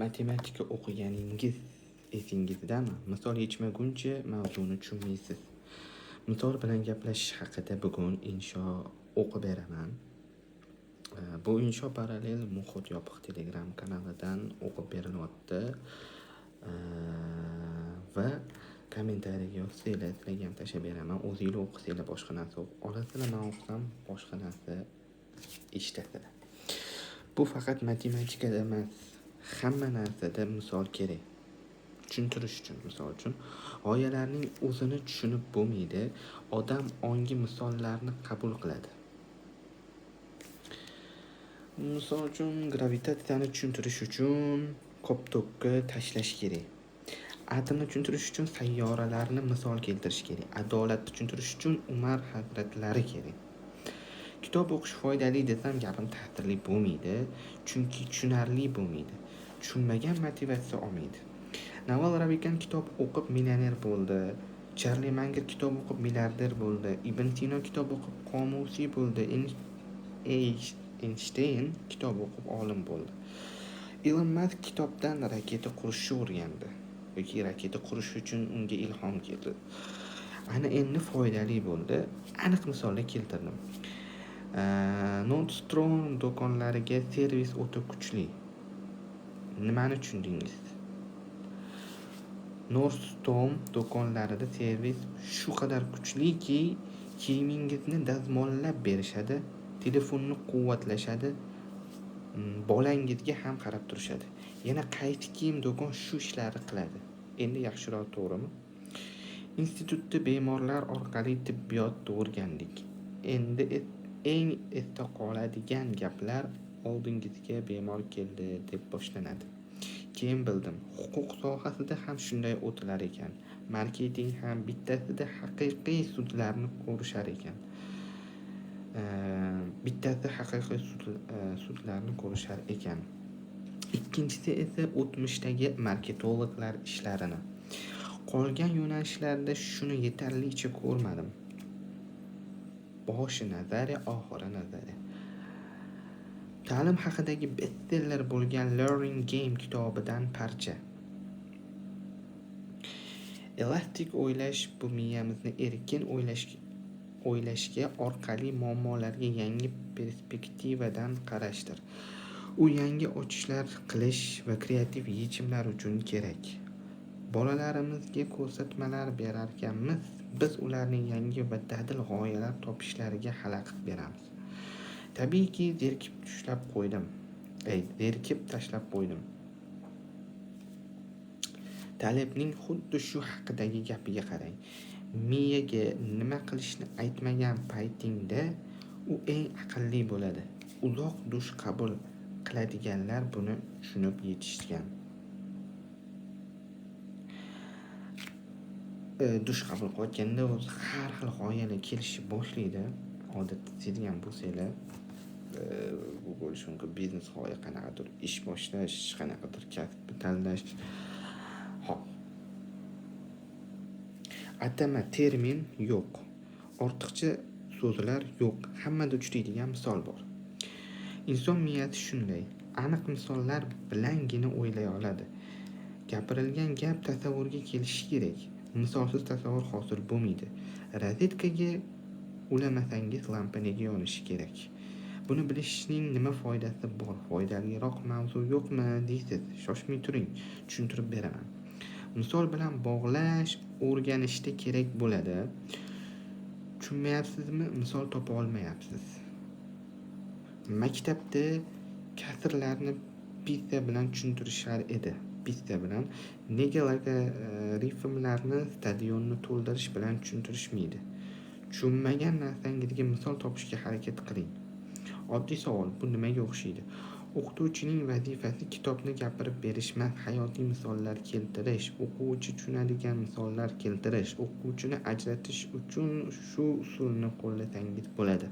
Matematika o'qiganingiz esingizdami? Misol yechmaguncha mavzuni tushunmaysiz. Misol bilan gaplashish haqida bugun insho o'qib beraman. Bu insho parallel muhit yopiq Telegram kanalidan o'qib berilyapti. Va kommentariyaga yozsanglar, sizlarga ham tashlab beraman. O'zinglar o'qisanglar boshqa narsa olasizlar, men o'qisam boshqa narsa eshitasizlar. Bu faqat matematikada emas, hamma narsada misol kerak. Tushuntirish uchun, misol uchun, g'oyalarning o'zini tushunib bo'lmaydi, odam ongi misollarni qabul qiladi. Misol uchun, gravitatsiyani tushuntirish uchun koptokka tashlash kerak. Atomni tushuntirish uchun sayyoralarni misol keltirish kerak. Adolatni tushuntirish uchun Umar hazratlari kerak. Kitob o'qish foydali desam gapim ta'sirli bo'lmaydi, chunki tushunarli bo'lmaydi. Tushunmagan motivatsiya olmaydi. Naval Ravikant kitob o'qib millioner bo'ldi. Charlie Munger kitob o'qib milliarder bo'ldi. Ibn Sino kitob o'qib qomusiy bo'ldi. Einstein kitob o'qib olim bo'ldi. Elon Musk kitobdan raketa qurishni o'rgandi. Yoki raketa qurish uchun unga ilhom keldi. Ana endi foydali bo'ldi. Aniq misollar keltirdim. Nordstrom do'konlariga servis o'ta kuchli. Nimani tushundingiz? Nordstrom do'konlarida servis shu qadar kuchliki, kiyimingizni dazmollab berishadi, telefonni quvvatlashadi, bolangizga ham qarab turishadi. Yana qaysi kiyim do'kon shu ishlarni qiladi. Endi yaxshiroq, to'g'rimi? Institutda bemorlar orqali tibbiyotni o'rgandik. Endi eng esda qoladigan gaplar oldingizga bemor keldi deb boshlanadi. Keyin bildim, huquq sohasida ham shunday o'tilar ekan. Marketing ham bittasida haqiqiy sudlarni ko'rishar ekan. Sudlarni ko'rishar ekan. Ikkinchisi esa o'tmishdagi marketologlar ishlarini. Qolgan yo'nalishlarda shuni yetarlicha ko'rmadim. Boshi nazariya, oxiri nazariya. Ta'lim haqidagi bestseller bo'lgan Learning Game kitobidan parcha. Elastik o'ylash bu miyamizni erkin o'ylashga orqali muammolarga yangi perspektivadan qarashdir. U yangi ochishlar qilish va kreativ yechimlar uchun kerak. Bolalarimizga ko'rsatmalar berarkanmiz, biz ularning yangi va dadil g'oyalar topishlariga xalaqit beramiz. Tabiiyki, zerikib tashlab qo'ydim. Talibning xuddi shu haqidagi gapiga qarang. Miyaga nima qilishni aytmagan paytingda u eng aqlli bo'ladi. Uzoq dush qabul qiladiganlar buni tushunib yetishgan. Dush qabul qilayotganda o'zi har xil g'oyalar kelishni boshlaydi. Odatda sezgan bo'lsanglar, bu bo'lishi mumkin. Biznes g'oya, qanaqadir ish boshlash, qanaqadir kasb tanlash. Hop. Atama, termin yo'q. Ortiqcha so'zlar yo'q. Hammada uchraydigan misol bor. Inson miyasi shunday. Aniq misollar bilangina o'ylay oladi. Gapirilgan gap tasavvurga kelishi kerak. Misolsiz tasavvur hosil bo'lmaydi. Rozetkaga ulamasangiz lampa nega yonishi kerak? Buni bilishning nima foydasi bor? Foydaliroq mavzu yo'qmi deysiz? Shoshmay turing, tushuntirib beraman. Misol bilan bog'lash o'rganishda kerak bo'ladi. Tushunmayapsizmi? Misol topa olmayapsiz. Maktabda kasrlarni pizza bilan tushuntirishar edi. Pizza bilan nega logaritmlarni stadionni to'ldirish bilan tushuntirishmaydi? Tushunmagan narsangizga misol topishga harakat qiling. Oddiy savol, bu nimaga o'xshaydi? O'qituvchining vazifasi kitobni gapirib berish emas, hayotiy misollar keltirish, o'quvchi tushunadigan misollar keltirish. O'quvchini ajratish uchun shu usulni qo'llasangiz bo'ladi.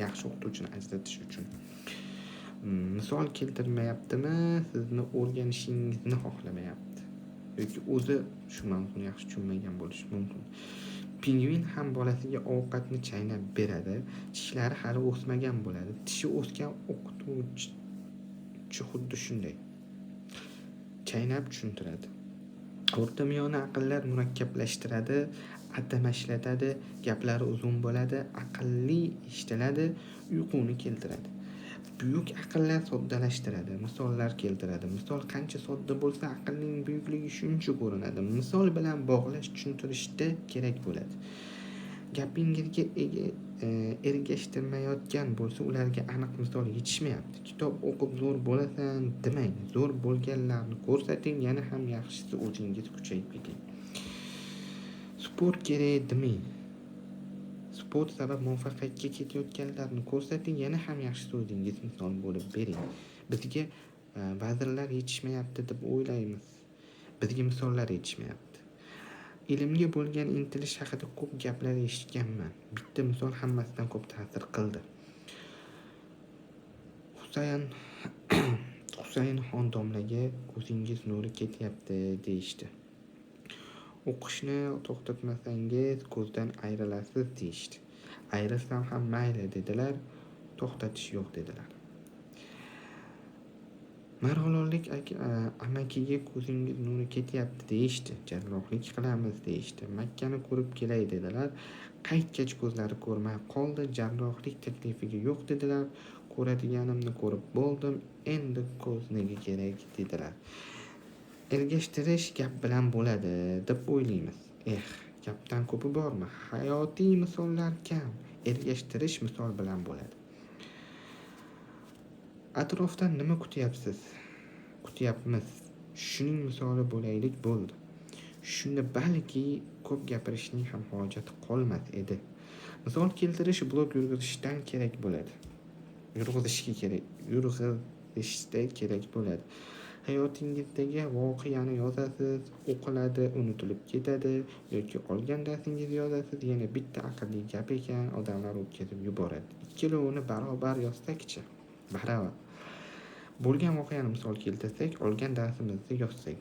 Yaxshi o'qituvchini ajratish uchun. Misol keltirmayaptimi, sizni o'rganishingizni xohlamayapti. Yoki o'zi shu mavzuni yaxshi tushunmagan bo'lishi mumkin. Pingvin ham bolasiga ovqatni chaynab beradi, tishlari hali o'smagan bo'ladi. Tishi o'sgan o'qituvchi xuddi shunday. chaynab tushuntiradi. O'rtamiyona aqllar murakkablashtiradi, atama ishlatadi, gaplari uzun bo'ladi, aqlli eshitiladi, uyquni keltiradi. Buyuk aqllar soddalashtiradi, misollar keltiradi. Misol qancha sodda bo'lsa, aqlning buyukligi shuncha ko'rinadi. Misol bilan bog'lash tushuntirishda kerak bo'ladi. Gapingizga ergashtirmayotgan bo'lsa, ularga aniq misol yetishmayapti. Kitob o'qib zo'r bo'lasan demang, zo'r bo'lganlarni ko'rsating, yana ham yaxshisi o'zingiz kuchayib keting. Sport kerak demang. Sport sabab muvaffaqiyatga ketayotganlarni ko'rsating, yana ham yaxshisi o'zingiz misol bo'lib bering. Bizga vazirlar yetishmayapti deb o'ylaymiz. Bizga misollar yetishmayapti. Ilmga bo'lgan intilish haqida ko'p gaplar eshitganman. Bitta misol hammasidan ko'p ta'sir qildi. Husayn xon domlaga ko'zingiz nuri ketyapti deyishdi. O'qishni to'xtatmasangiz ko'zdan ayrilasiz deyishdi. Ayrilsam ham mayli dedilar, to'xtatish yo'q dedilar. Marg'ilonlik amakiga ko'zingiz nuri ketyapti deyishdi. Jarrohlik qilamiz deyishdi. Makkani ko'rib kelay dedilar. Qaytgach ko'zlari ko'rmay qoldi. Jarrohlik taklifiga yo'q dedilar. Ko'radiganimni ko'rib bo'ldim. Endi ko'z nega kerak dedilar. Ergashtirish gap bilan bo'ladi deb o'ylaymiz. Gapdan ko'pi bormi? Hayotiy misollar kam. Ergashtirish misol bilan bo'ladi. Atrofdan nima kutyapmiz? Shuning misoli bo'laylik bo'ldi. Shunda balki ko'p gapirishning ham hojati qolmas edi. Misol keltirish blog yurgizishdan kerak bo'ladi. Yurgizishda kerak bo'ladi. Hayotingizdagi voqeani yozasiz, o'qiladi, unutilib ketadi yoki olgan darsingizni yozasiz, yana bitta aqlli gap ekan, odamlar o'tkazib yuboradi. Ikkalovini barobar yozsak-chi? Baravar. Bo'lgan voqeani misol keltirsak, olgan darsimizni yozsak,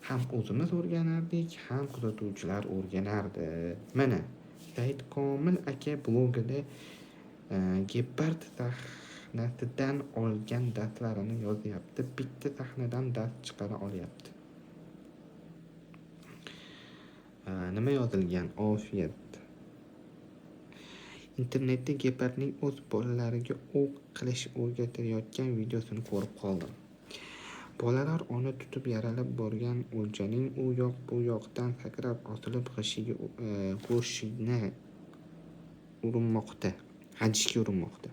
ham o'zimiz o'rganardik, ham kuzatuvchilar o'rganardi. Mana Said Komil aka blogida Gepard sahnasidan olgan darslarini yozyapti. Bitta sahnadan dars chiqara olyapti. Nima yozilgan? Ofiyat. Internetda Gepardning o'z bolalariga o'q qilish o'rgatayotgan videosini ko'rib qoldim. Bolalar ona tutib yaralab borgan o'ljaning u yoq bu yoqdan sakrab osilib go'shtini g'ajishga urinmoqda.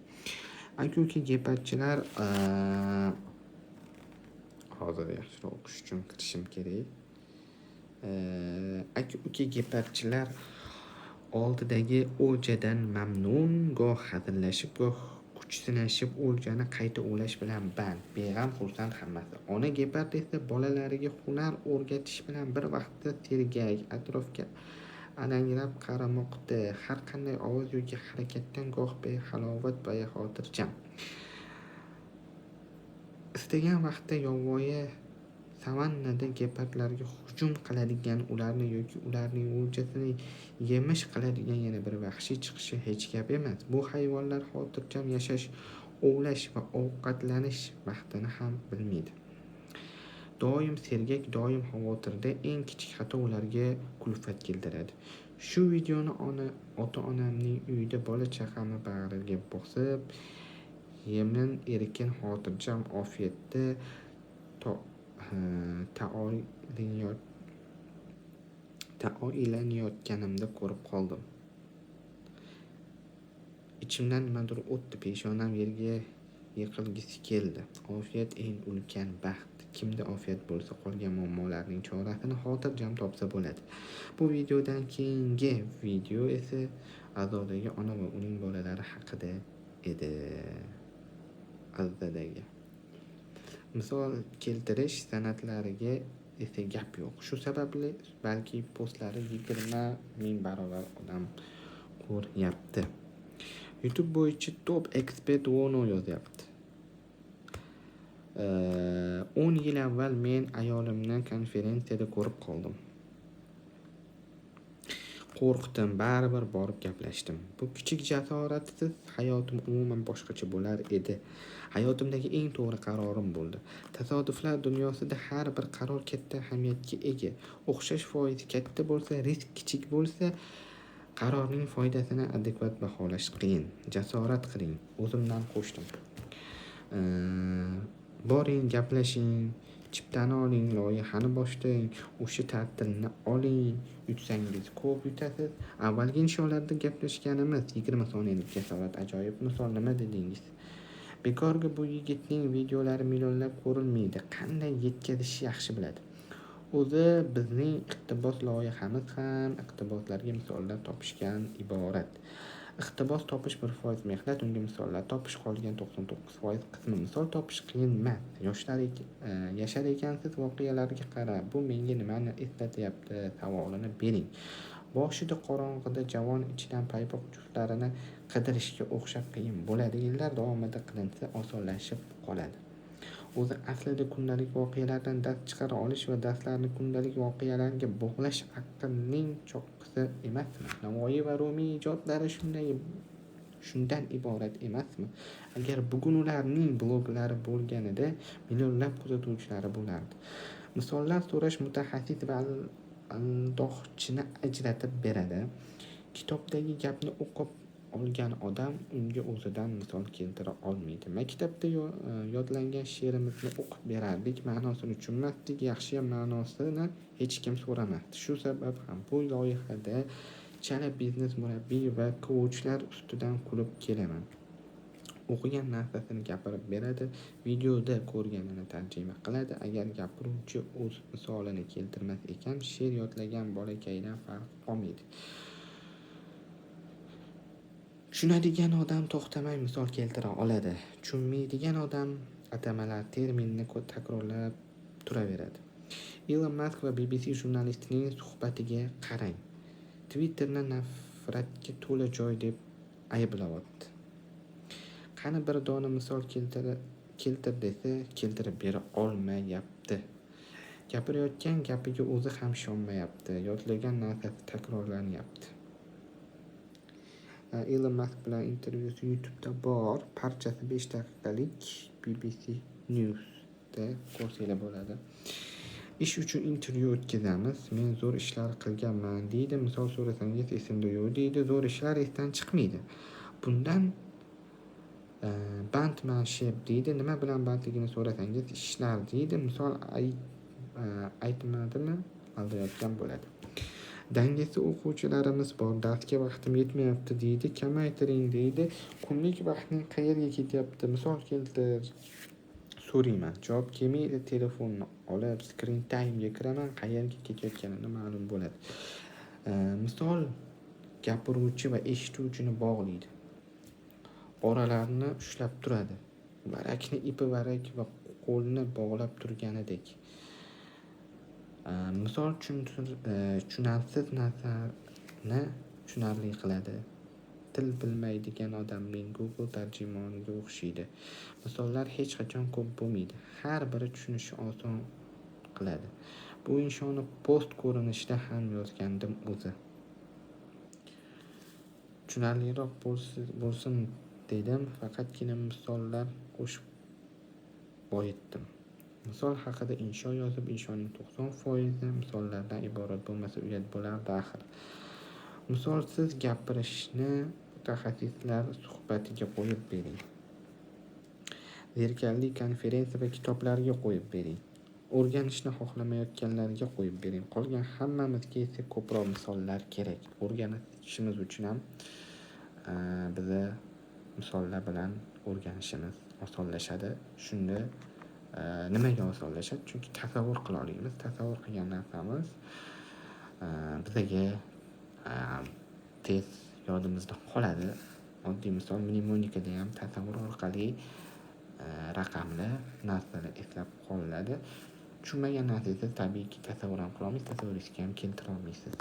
Aka-uka gepardchilar hozir yaxshiroq o'qish uchun kirishim kerak. Aka-uka gepardchilar oldidagi o'ljadan mamnun, goh hazillashib, goh kuch sinashib, o'ljani qayta o'lash bilan band, beg'am, xursand hammasi. Ona gepard esa bolalariga hunar o'rgatish bilan bir vaqtda tergak, atrofga alanglab qaramoqda. Har qanday ovoz yoki harakatdan goh behalovat, xotirjam. Istagan vaqtda yovvoyi savannada gepardlarga hujum qiladigan, ularni yoki ularning o'ljasini yemish qiladigan yana bir vahshiy chiqishi hech gap emas. Bu hayvonlar xotirjam yashash, ovlash va ovqatlanish vaqtini ham bilmaydi. Doim sergak, doim xavotirda, eng kichik xato ularga kulfat keltiradi. Shu videoni ota-onamning uyida bola chaqamni bag'riga bosib, yemin erkin, xotirjam, ofiyatda taoilanayotganimda ko'rib qoldim. Ichimdan nimadir o'tdi, peshonam yerga yiqilgisi keldi. Ofiyat eng ulkan baxt. Kimda ofiyat bo'lsa, qolgan muammolarning chorasini xotirjam topsa bo'ladi. Bu videodan keyingi video esa azodagi ona va uning bolalari haqida edi. Azadagi misol keltirish san'atlariga esa gap yo'q. Shu sababli balki postlari 20,000 barobar odam ko'ryapti. YouTube bo'yicha top ekspert Wono yozyapti. 10 yil avval men ayolimni konferensiyada ko'rib qoldim. qo'rqdim, baribir borib gaplashdim. Bu kichik jasoratsiz hayotim umuman boshqacha bo'lar edi. Hayotimdagi eng to'g'ri qarorim bo'ldi. Tasodiflar dunyosida har bir qaror katta ahamiyatga ega. O'xshash foizi katta bo'lsa, risk kichik bo'lsa, qarorning foydasini adekvat baholash qiyin. Jasorat qiling, o'zimdan qo'shdim. Boring, gaplashing, chiptani oling, loyihani boshlang, o'sha ta'tilni oling, yutsangiz ko'p yutasiz. Avvalgi insholarda gaplashganimiz 20 soniyalik jasorat ajoyib misol nima dedingiz? Bekorga bu yigitning videolari millionlab ko'rilmaydi. Qanday yetkazish yaxshi biladi. O'zi bizning iqtibos loyihamiz ham iqtiboslarga misollar topishdan iborat. Iqtibos topish 1% mehnat, unga misollar topish qolgan 99% qismi. Misol topish qiyin emas. Yoshlar yashar ekansiz, voqealarga qarab, bu menga nimani eslatyapti savolini bering. Boshida qorong'ida javon ichidan paypoq juftlarini qidirishga o'xshab qiyin bo'ladi. Yillar davomida qilinsa osonlashib qoladi. O'zi aslida kundalik voqealardan dars chiqara olish va darslarni kundalik voqealarga bog'lash aqlning cho'qqisi emasmi? Navoiy va Rumiy ijodlari shundan iborat emasmi? Agar bugun ularning bloglari bo'lganida millionlab kuzatuvchilari bo'lardi. Misollar so'rash mutaxassis va aldoqchini ajratib beradi. Kitobdagi gapni o'qib olgan odam unga o'zidan misol keltira olmaydi. Maktabda yodlangan she'rimizni o'qib berardik, ma'nosini tushunmasdik, yaxshiyam ma'nosini hech kim so'ramasdi. Shu sabab ham bu loyihada chala biznes murabbiy va coachlar ustidan kulib kelaman. O'qigan narsasini gapirib beradi, videoda ko'rganini tarjima qiladi. Agar gapiruvchi o'z misolini keltirmas ekan, she'r yodlagan bolakaydan farq qolmaydi. Tushunadigan odam to'xtamay misol keltira oladi. Tushunmaydigan odam atamalar, terminni takrorlab turaveradi. Elon Musk va BBC jurnalistining suhbatiga qarang. Twitterni nafratga to'la joy deb ayblayapti. Qani bir dona misol keltir desa, keltirib bera olmayapti. Gapirayotgan gapiga o'zi ham ishonmayapti. Yodlagan narsasi takrorlanyapti. Elon Musk bilan intervyusi YouTube'da bor. Parchasi 5 daqiqalik BBC News'da ko'rsanglar bo'ladi. Ish uchun intervyu o'tkazamiz. Men zo'r ishlar qilganman deydi. Misol so'rasangiz esimda yo'q deydi. Zo'r ishlar esdan chiqmaydi. Bundan bandman shef deydi. Nima bilan bandligini so'rasangiz ishlar deydi. Misol aytmadimi? Aldayotgan bo'ladi. Dangasa o'quvchilarimiz bor, darsga vaqtim yetmayapti deydi, kamaytiring deydi. Kunlik vaqtning qayerga ketyapti? Misol keltir. So'rayman. Javob kelmaydi, telefonni olib screen time'ga kiraman, qayerga ketayotganini ma'lum bo'ladi. Misol gapiruvchi va eshituvchini bog'laydi. Oralarini ushlab turadi. Varakni ipi varak va qo'lni bog'lab turganidek. Misol tushunarsiz narsani tushunarli qiladi. Til bilmaydigan odamning Google tarjimoniga o'xshaydi. Misollar hech qachon ko'p bo'lmaydi. Har biri tushunishi oson qiladi. Bu inshoni post ko'rinishida ham yozgandim o'zi. Tushunarliroq bo'lsin dedim, faqatgina misollar qo'shib boyitdim. Misol haqida insho yozib, inshoning 90% misollardan iborat bo'lmasa uyat bo'lardi axir. Misolsiz gapirishni mutaxassislar suhbatiga qo'yib bering. Zerikarli konferensiya va kitoblarga qo'yib bering. O'rganishni xohlamayotganlarga qo'yib bering. Qolgan hammamizga esa ko'proq misollar kerak. O'rganishimiz uchun ham biza misollar bilan o'rganishimiz osonlashadi. Shunda nimaga osonlashadi? Chunki tasavvur qila olamiz. Tasavvur qilgan narsamiz bizaga tez yodimizda qoladi. Oddiy misol mnemonikada ham tasavvur orqali raqamli narsalar eslab qoladi. Tushunmagan narsangizni tabiiyki tasavvur ham qila olmaysiz, tasavvuringizga ham keltira olmaysiz.